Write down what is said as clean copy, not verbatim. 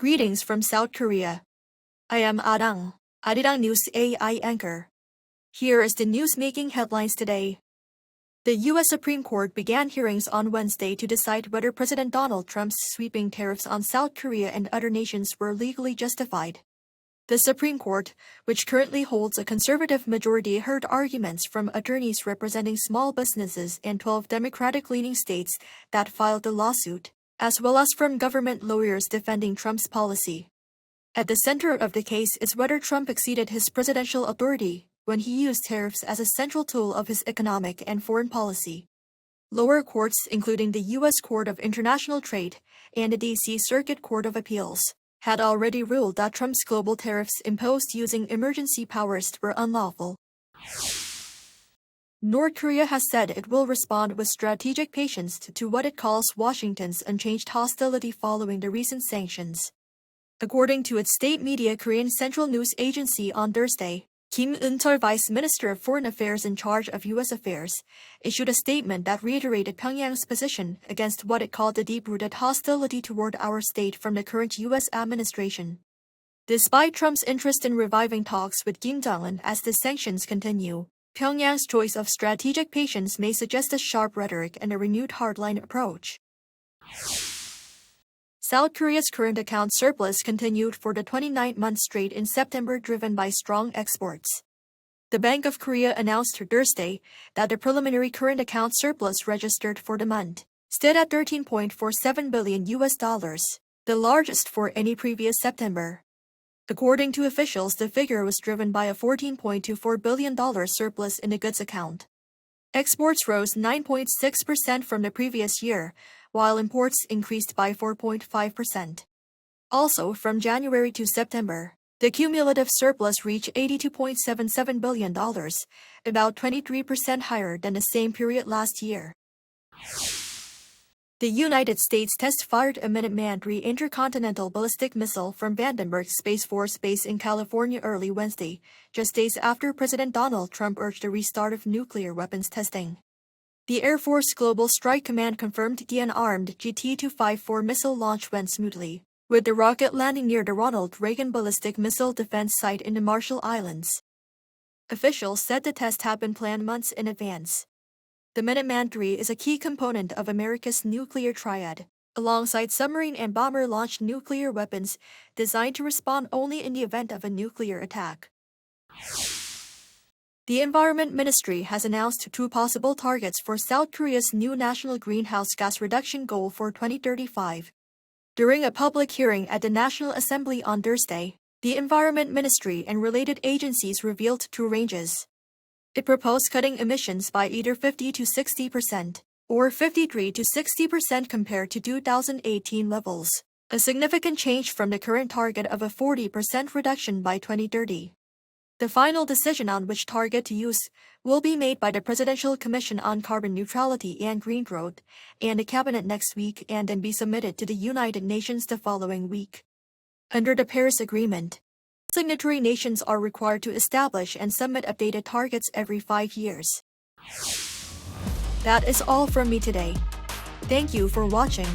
Greetings from South Korea. I am ArirangNews AI anchor. Here is the news-making headlines today. The U.S. Supreme Court began hearings on Wednesday to decide whether President Donald Trump's sweeping tariffs on South Korea and other nations were legally justified. The Supreme Court, which currently holds a conservative majority, heard arguments from attorneys representing small businesses in 12 Democratic-leaning states that filed the lawsuit, as well as from government lawyers defending Trump's policy. At the center of the case is whether Trump exceeded his presidential authority when he used tariffs as a central tool of his economic and foreign policy. Lower courts, including the U.S. Court of International Trade and the D.C. Circuit Court of Appeals, had already ruled that Trump's global tariffs imposed using emergency powers were unlawful. North Korea has said it will respond with strategic patience to what it calls Washington's unchanged hostility following the recent sanctions. According to its state media Korean Central News Agency on Thursday, Kim Eun-chul, Vice Minister of Foreign Affairs in charge of U.S. affairs, issued a statement that reiterated Pyongyang's position against what it called the deep-rooted hostility toward our state from the current U.S. administration. Despite Trump's interest in reviving talks with Kim Jong-un as the sanctions continue, Pyongyang's choice of strategic patience may suggest a sharp rhetoric and a renewed hardline approach. South Korea's current account surplus continued for the 29th month straight in September, driven by strong exports. The Bank of Korea announced Thursday that the preliminary current account surplus registered for the month stood at $13.47 billion, the largest for any previous September. According to officials, the figure was driven by a $14.24 billion surplus in the goods account. Exports rose 9.6% from the previous year, while imports increased by 4.5%. Also, from January to September, the cumulative surplus reached $82.77 billion, about 23% higher than the same period last year. The United States test-fired a Minuteman III intercontinental ballistic missile from Vandenberg Space Force Base in California early Wednesday, just days after President Donald Trump urged a restart of nuclear weapons testing. The Air Force Global Strike Command confirmed the unarmed GT-254 missile launch went smoothly, with the rocket landing near the Ronald Reagan Ballistic Missile Defense Site in the Marshall Islands. Officials said the test had been planned months in advance. The Minuteman III is a key component of America's nuclear triad, alongside submarine and bomber-launched nuclear weapons designed to respond only in the event of a nuclear attack. The Environment Ministry has announced 2 possible targets for South Korea's new national greenhouse gas reduction goal for 2035. During a public hearing at the National Assembly on Thursday, the Environment Ministry and related agencies revealed 2 ranges. It proposed cutting emissions by either 50 to 60% or 53 to 60% compared to 2018 levels, a significant change from the current target of a 40% reduction by 2030. The final decision on which target to use will be made by the Presidential Commission on Carbon Neutrality and Green Growth and the Cabinet next week, and then be submitted to the United Nations the following week. Under the Paris Agreement, signatory nations are required to establish and submit updated targets every 5 years. That is all from me today. Thank you for watching.